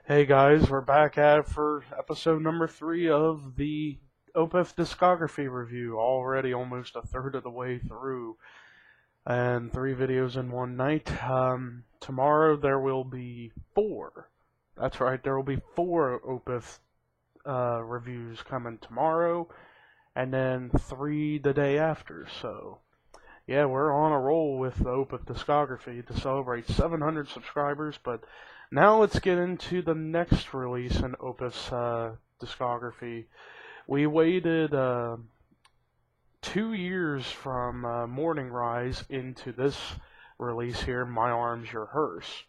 Hey guys, we're back at it for episode number 3 of the Opeth discography review. Already almost a third of the way through, and 3 videos in one night. Tomorrow there will be 4. That's right, there will be 4 Opeth reviews coming tomorrow, and then 3 the day after. So, yeah, we're on a roll with the Opeth discography to celebrate 700 subscribers, but now let's get into the next release in Opeth's discography. We waited 2 years from MORNINGRISE into this release here, My Arms, Your Hearse.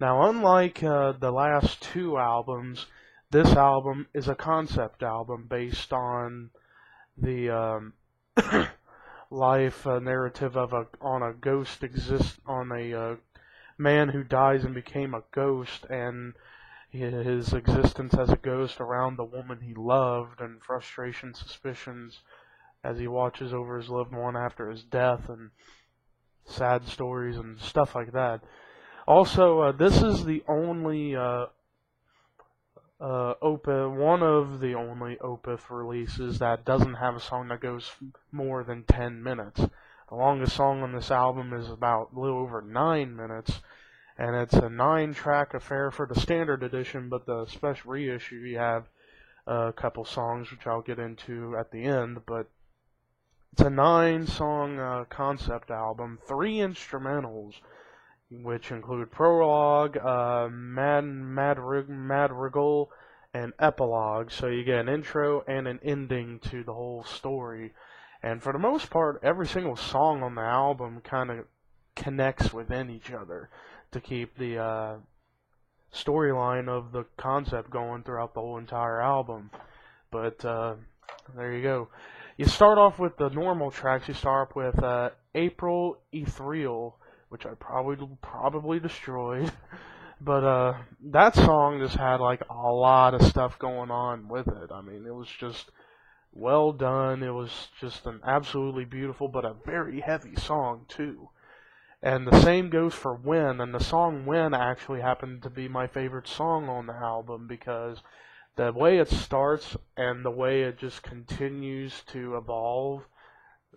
Now, unlike the last 2 albums, this album is a concept album based on the life narrative of a man who dies and became a ghost, and his existence as a ghost around the woman he loved, and frustration, suspicions as he watches over his loved one after his death, and sad stories and stuff like that. Also, this is the only one of the only Opeth releases that doesn't have a song that goes more than 10 minutes. The longest song on this album is about a little over 9 minutes, and it's a 9-track affair for the standard edition, but the special reissue you have a couple songs, which I'll get into at the end, but it's a 9-song concept album, 3 instrumentals, which include Prologue, Madrigal, and Epilogue. So you get an intro and an ending to the whole story. And for the most part, every single song on the album kind of connects within each other to keep the storyline of the concept going throughout the whole entire album. But there you go. You start off with the normal tracks. You start with April Ethereal, which I probably destroyed. But that song just had like a lot of stuff going on with it. I mean, it was just well done. It was just an absolutely beautiful but a very heavy song too. And the same goes for When, and the song When actually happened to be my favorite song on the album because the way it starts and the way it just continues to evolve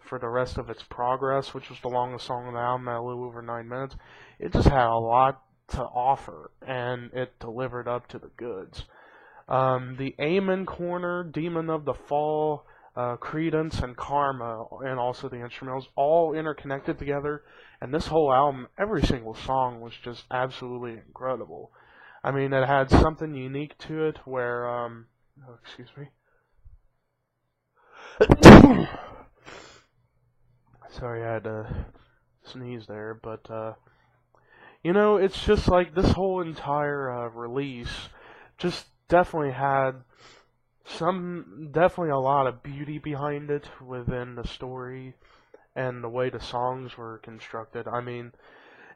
for the rest of its progress, which was the longest song on the album at a little over 9 minutes, it just had a lot to offer, and it delivered up to the goods. The Amen Corner, Demon of the Fall, Credence, and Karma, and also the instrumentals, all interconnected together, and this whole album, every single song was just absolutely incredible. I mean, it had something unique to it where, excuse me. Sorry, I had to sneeze there, but, it's just like this whole entire release just definitely had definitely a lot of beauty behind it within the story and the way the songs were constructed. I mean,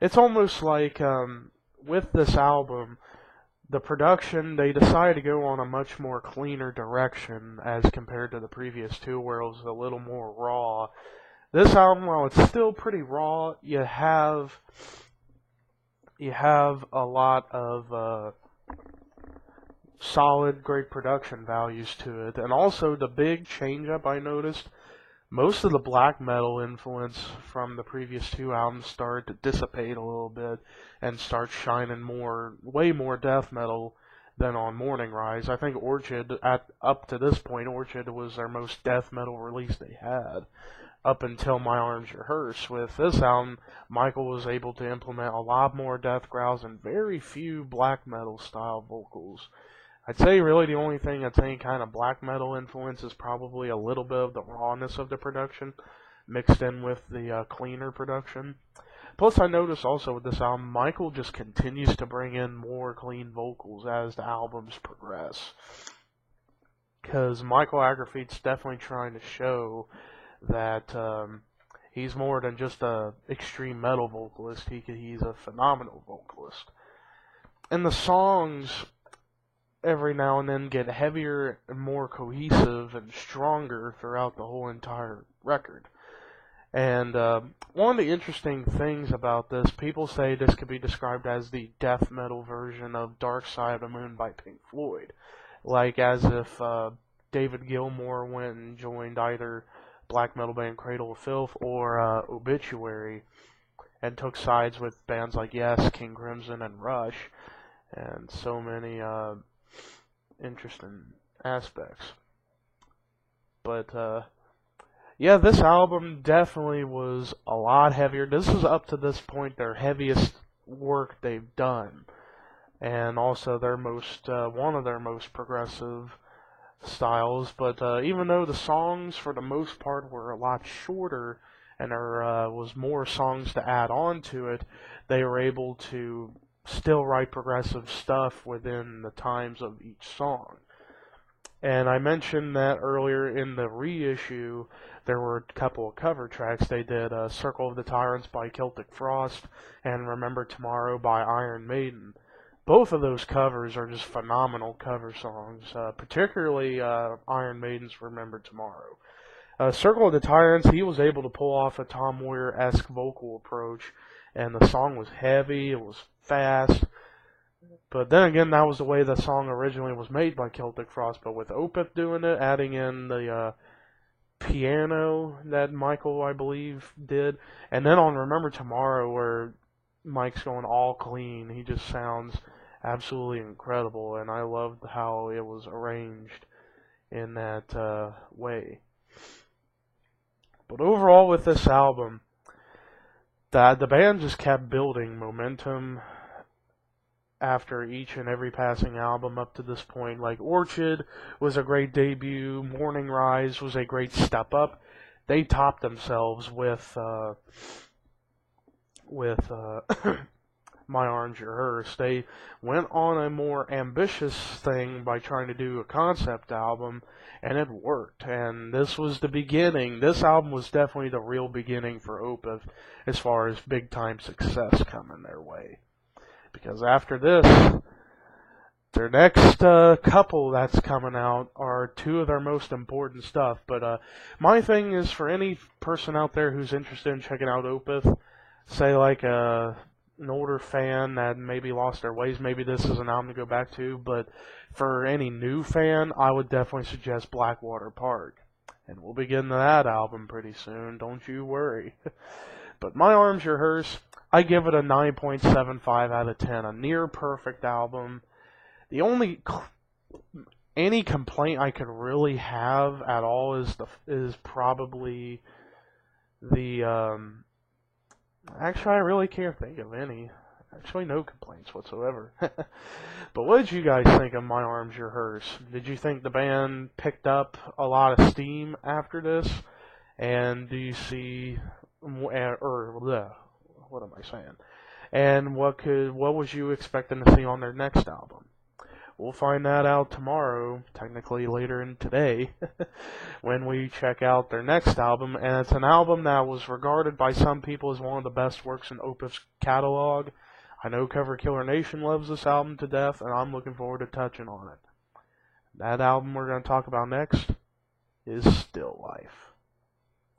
it's almost like, with this album, the production, they decided to go on a much more cleaner direction as compared to the previous 2, where it was a little more raw. This album, while it's still pretty raw, you have a lot of solid, great production values to it. And also, the big change-up I noticed, most of the black metal influence from the previous 2 albums started to dissipate a little bit and start shining way more death metal than on MORNINGRISE. I think up to this point, Orchid was their most death metal release they had, up until My Arms, Your Hearse. With this album, Michael was able to implement a lot more death growls and very few black metal style vocals. I'd say really the only thing that's any kind of black metal influence is probably a little bit of the rawness of the production mixed in with the cleaner production. Plus, I noticed also with this album, Michael just continues to bring in more clean vocals as the albums progress. Because Michael Agrafeet's definitely trying to show that he's more than just a extreme metal vocalist. He's a phenomenal vocalist. And the songs every now and then get heavier and more cohesive and stronger throughout the whole entire record. And one of the interesting things about this, people say this could be described as the death metal version of Dark Side of the Moon by Pink Floyd. Like as if David Gilmour went and joined either black metal band Cradle of Filth or Obituary and took sides with bands like Yes, King Crimson, and Rush, and so many interesting aspects. But yeah, this album definitely was a lot heavier. This is up to this point their heaviest work they've done, and also their most one of their most progressive styles. But even though the songs for the most part were a lot shorter and there was more songs to add on to it, they were able to still write progressive stuff within the times of each song. And I mentioned that earlier in the reissue, there were a couple of cover tracks. They did Circle of the Tyrants by Celtic Frost and Remember Tomorrow by Iron Maiden. Both of those covers are just phenomenal cover songs, particularly Iron Maiden's Remember Tomorrow. Circle of the Tyrants, he was able to pull off a Tom Weir-esque vocal approach, and the song was heavy, it was fast. But then again, that was the way the song originally was made by Celtic Frost. But with Opeth doing it, adding in the piano that Michael, I believe, did. And then on Remember Tomorrow, where Mike's going all clean, he just sounds absolutely incredible. And I loved how it was arranged in that way. But overall with this album, the band just kept building momentum after each and every passing album up to this point. Like Orchid was a great debut, MORNINGRISE was a great step up. They topped themselves with My Arms Your Hearse. They went on a more ambitious thing by trying to do a concept album, and it worked. And this was the beginning. This album was definitely the real beginning for Opeth as far as big time success coming their way. Because after this, their next couple that's coming out are two of their most important stuff. But my thing is, for any person out there who's interested in checking out Opeth, say like an older fan that maybe lost their ways, maybe this is an album to go back to. But for any new fan, I would definitely suggest Blackwater Park. And we'll be getting to that album pretty soon, don't you worry. But My Arms Your Hearse, I give it a 9.75 out of 10. A near perfect album. The only any complaint I could really have at all is probably the actually I really can't think of any. Actually, no complaints whatsoever. But what did you guys think of My Arms Your Hearse? Did you think the band picked up a lot of steam after this? And do you see what am I saying? And what was you expecting to see on their next album? We'll find that out tomorrow, technically later in today, when we check out their next album. And it's an album that was regarded by some people as one of the best works in Opeth's catalog. I know Cover Killer Nation loves this album to death, and I'm looking forward to touching on it. That album we're going to talk about next is Still Life.